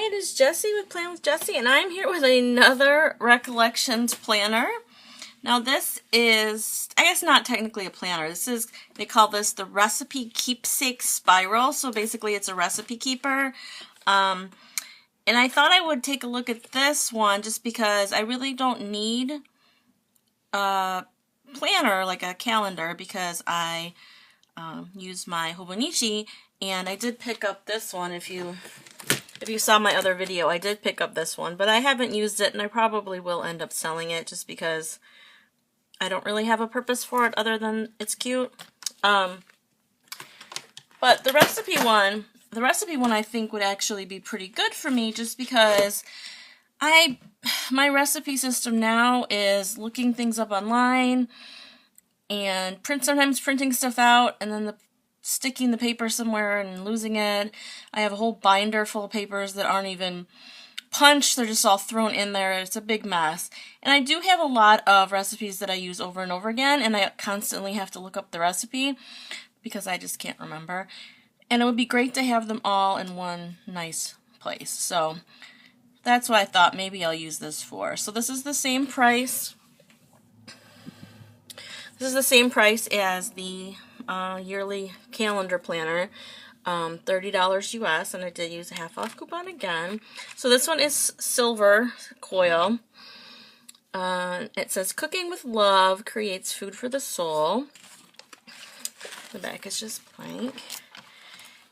it is Jessy with Plan with Jessy, and I'm here with another Recollections planner. Now this is, I guess not technically a planner. This is, they call this the Recipe Keepsake Spiral. So basically it's a recipe keeper. And I thought I would take a look at this one just because I really don't need a planner, like a calendar, because I use my Hobonichi, and I did pick up this one. If you saw my other video, I did pick up this one, but I haven't used it, and I probably will end up selling it just because I don't really have a purpose for it other than it's cute. But the recipe one I think would actually be pretty good for me just because my recipe system now is looking things up online and sometimes printing stuff out and then sticking the paper somewhere and losing it. I have a whole binder full of papers that aren't even punched. They're just all thrown in there. It's a big mess. And I do have a lot of recipes that I use over and over again, and I constantly have to look up the recipe because I just can't remember. And it would be great to have them all in one nice place. So that's what I thought maybe I'll use this for. So this is the same price. This is the same price as the yearly calendar planner, $30 US, and I did use a half off coupon again. So this one is silver coil. It says cooking with love creates food for the soul. The back is just blank.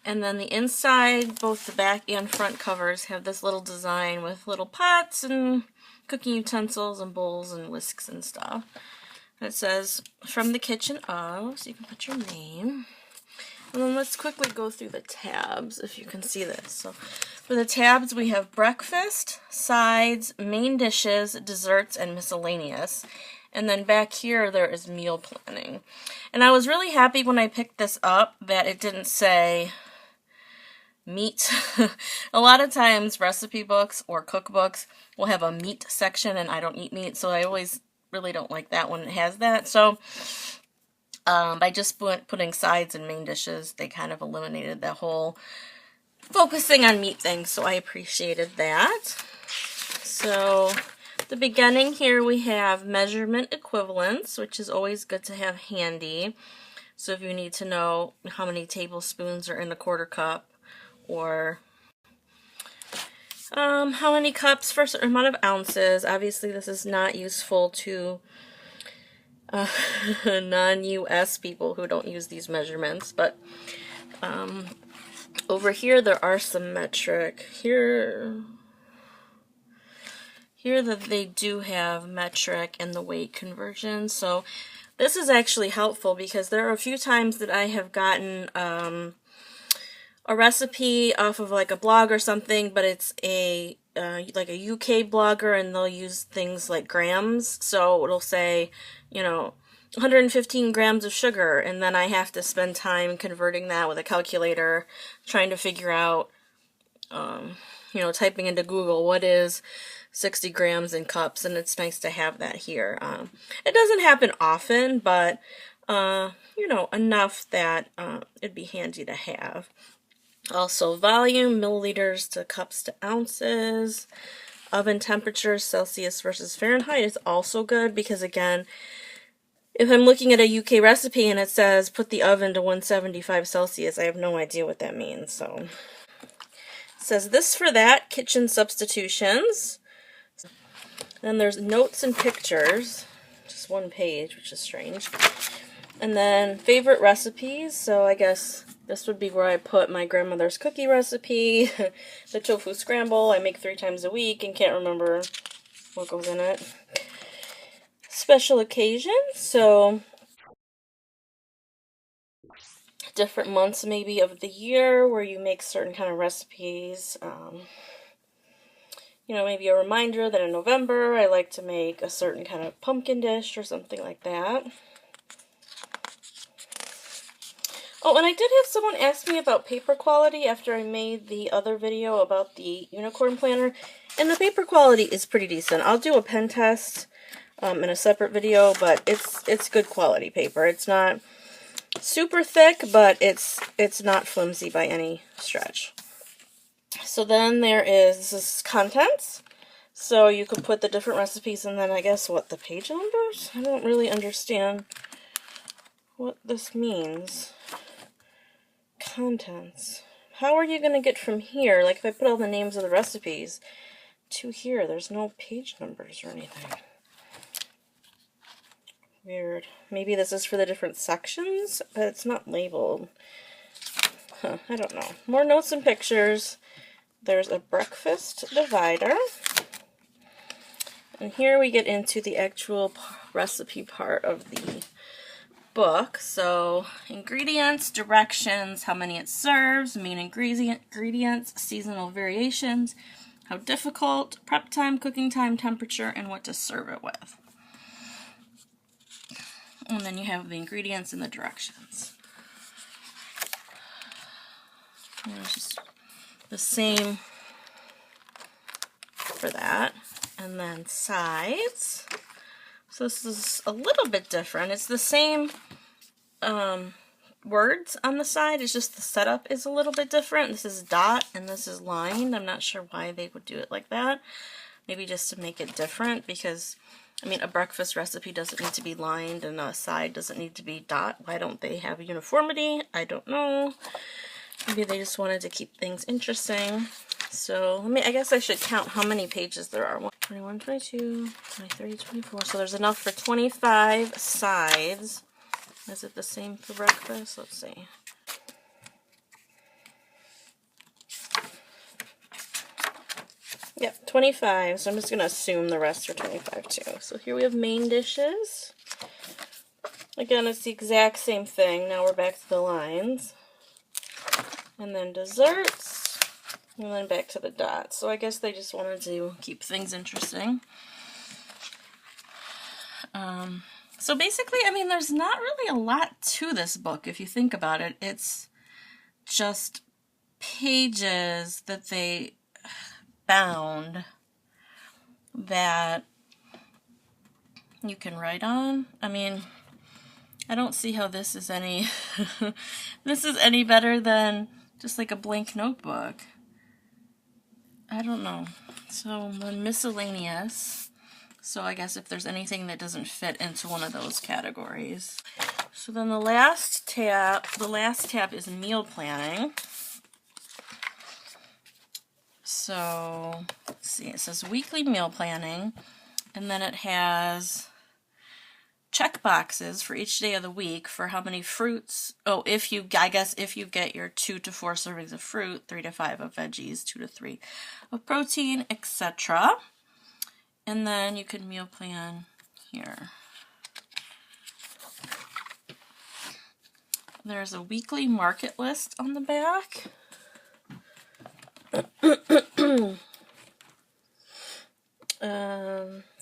And then the inside, both the back and front covers have this little design with little pots and cooking utensils and bowls and whisks and stuff. It says, from the kitchen of, so you can put your name. And then let's quickly go through the tabs, if you can see this. So for the tabs, we have breakfast, sides, main dishes, desserts, and miscellaneous. And then back here, there is meal planning. And I was really happy when I picked this up that it didn't say meat. A lot of times, recipe books or cookbooks will have a meat section, and I don't eat meat, so I always really don't like that when it has that. So by just putting sides and main dishes, they kind of eliminated the whole focusing on meat thing, so I appreciated that. So the beginning here we have measurement equivalence, which is always good to have handy. So if you need to know how many tablespoons are in a quarter cup, or how many cups for a certain amount of ounces. Obviously, this is not useful to non-US people who don't use these measurements, but over here there are some metric. Here that they do have metric and the weight conversion. So this is actually helpful because there are a few times that I have gotten a recipe off of like a blog or something, but it's a like a UK blogger, and they'll use things like grams. So it'll say, 115 grams of sugar, and then I have to spend time converting that with a calculator, trying to figure out, typing into Google what is 60 grams in cups, and it's nice to have that here. It doesn't happen often, but enough that it'd be handy to have. Also volume, milliliters to cups to ounces. Oven temperature, Celsius versus Fahrenheit is also good because, again, if I'm looking at a UK recipe and it says put the oven to 175 Celsius, I have no idea what that means. So it says this for that, kitchen substitutions. Then there's notes and pictures, just one page, which is strange. And then favorite recipes, so I guess this would be where I put my grandmother's cookie recipe, the tofu scramble I make 3 times a week and can't remember what goes in it. Special occasions, so different months maybe of the year where you make certain kind of recipes. Maybe a reminder that in November I like to make a certain kind of pumpkin dish or something like that. Oh, and I did have someone ask me about paper quality after I made the other video about the unicorn planner, and the paper quality is pretty decent. I'll do a pen test in a separate video, but it's good quality paper. It's not super thick, but it's not flimsy by any stretch. So then this is contents. So you could put the different recipes and then I guess what, the page numbers? I don't really understand what this means. Contents. How are you going to get from here? Like if I put all the names of the recipes to here, there's no page numbers or anything. Weird. Maybe this is for the different sections, but it's not labeled. Huh, I don't know. More notes and pictures. There's a breakfast divider. And here we get into the actual recipe part of the book. So, ingredients, directions, how many it serves, main ingredients, seasonal variations, how difficult, prep time, cooking time, temperature, and what to serve it with. And then you have the ingredients and the directions. And it's just the same for that. And then sides. So this is a little bit different. It's the same words on the side. It's just the setup is a little bit different. This is dot and this is lined. I'm not sure why they would do it like that. Maybe just to make it different because, I mean, a breakfast recipe doesn't need to be lined and a side doesn't need to be dot. Why don't they have uniformity? I don't know. Maybe they just wanted to keep things interesting. So, I guess I should count how many pages there are. 21, 22, 23, 24. So there's enough for 25 sides. Is it the same for breakfast? Let's see. Yep, 25. So I'm just going to assume the rest are 25 too. So here we have main dishes. Again, it's the exact same thing. Now we're back to the lines. And then desserts. And then back to the dots. So I guess they just wanted to keep things interesting. So basically, I mean, there's not really a lot to this book if you think about it. It's just pages that they bound that you can write on. I mean, I don't see how this is any this is any better than just like a blank notebook. I don't know. So miscellaneous. So I guess if there's anything that doesn't fit into one of those categories. So then the last tab is meal planning. So let's see, it says weekly meal planning, and then it has check boxes for each day of the week for how many fruits. Oh, if you get your 2 to 4 servings of fruit, 3 to 5 of veggies, 2 to 3 of protein, etc. And then you can meal plan here. There's a weekly market list on the back.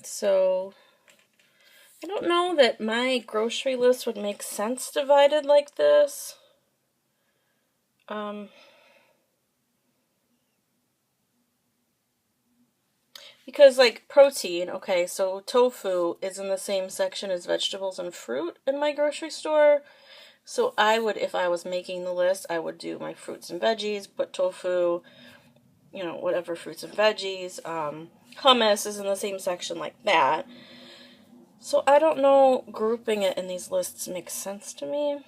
So I don't know that my grocery list would make sense divided like this. Because like protein, okay, so tofu is in the same section as vegetables and fruit in my grocery store. So I would, if I was making the list, I would do my fruits and veggies, put tofu, you know, whatever fruits and veggies. Hummus is in the same section like that. So I don't know, grouping it in these lists makes sense to me.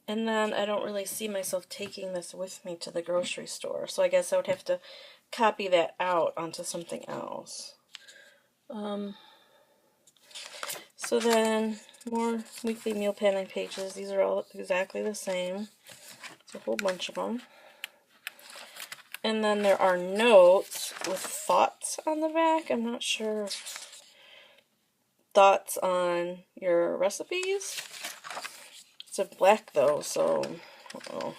And then I don't really see myself taking this with me to the grocery store. So I guess I would have to copy that out onto something else. So then more weekly meal planning pages. These are all exactly the same. It's a whole bunch of them. And then there are notes with thoughts on the back. I'm not sure. Thoughts on your recipes. It's a black though, so I have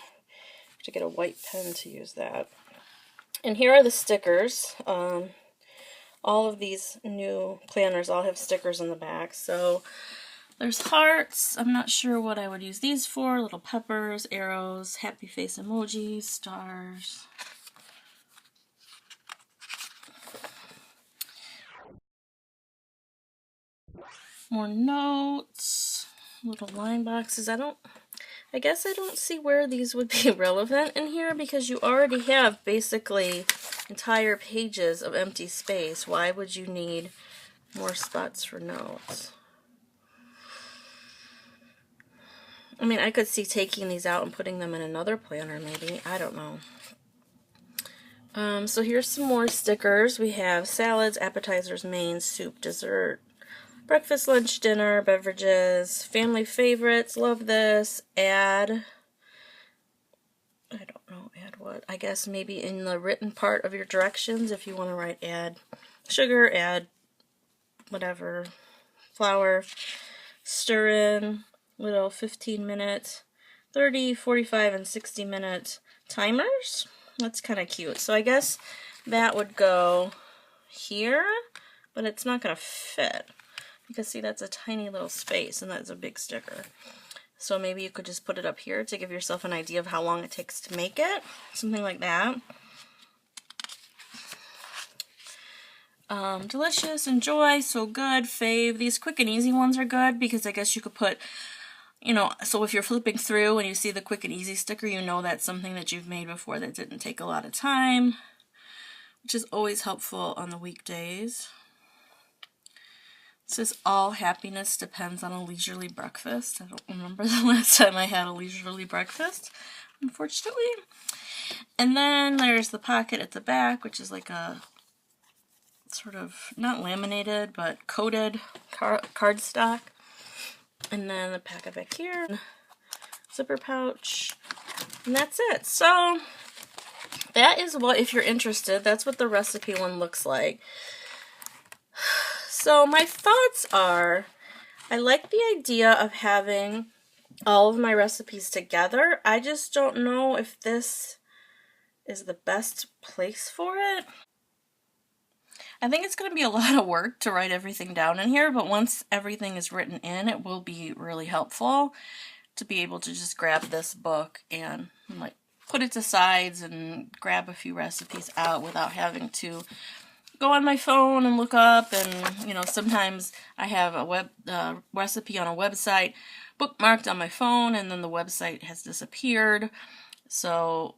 to get a white pen to use that. And here are the stickers. All of these new planners all have stickers in the back. So there's hearts. I'm not sure what I would use these for. Little peppers, arrows, happy face emojis, stars. More notes. Little line boxes. I guess I don't see where these would be relevant in here because you already have basically entire pages of empty space. Why would you need more spots for notes? I mean, I could see taking these out and putting them in another planner maybe. I don't know. So here's some more stickers. We have salads, appetizers, mains, soup, dessert, breakfast, lunch, dinner, beverages, family favorites, love this, add, I don't know, add what? I guess maybe in the written part of your directions if you want to write add sugar, add whatever, flour, stir in, little 15-minute, 30, 45, and 60-minute timers. That's kind of cute. So I guess that would go here, but it's not going to fit. Because see, that's a tiny little space, and that's a big sticker. So maybe you could just put it up here to give yourself an idea of how long it takes to make it. Something like that. Delicious, enjoy, so good, fave. These quick and easy ones are good because I guess you could put, you know, so if you're flipping through and you see the quick and easy sticker, you know that's something that you've made before that didn't take a lot of time, which is always helpful on the weekdays. It says all happiness depends on a leisurely breakfast. I don't remember the last time I had a leisurely breakfast, unfortunately. And then there's the pocket at the back, which is like a sort of, not laminated, but coated cardstock. And then the packet back here, zipper pouch, and that's it. So that is what, if you're interested, that's what the recipe one looks like. So my thoughts are, I like the idea of having all of my recipes together. I just don't know if this is the best place for it. I think it's going to be a lot of work to write everything down in here, but once everything is written in, it will be really helpful to be able to just grab this book and like put it to sides and grab a few recipes out without having to go on my phone and look up. And you know, sometimes I have a recipe on a website bookmarked on my phone and then the website has disappeared. So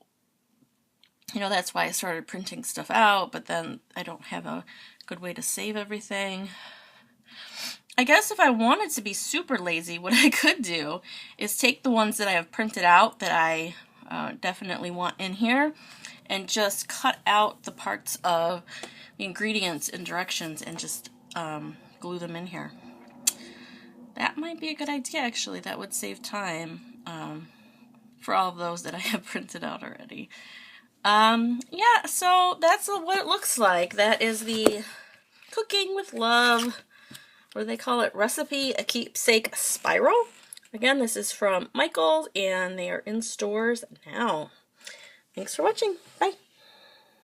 you know, that's why I started printing stuff out, but then I don't have a good way to save everything. I guess if I wanted to be super lazy, what I could do is take the ones that I have printed out that I definitely want in here and just cut out the parts of the ingredients and directions and just glue them in here. That might be a good idea, actually. That would save time for all of those that I have printed out already. Yeah, so that's what it looks like. That is the Cooking with Love, what do they call it? Recipe, a Keepsake Spiral. Again, this is from Michaels, and they are in stores now. Thanks for watching. Bye.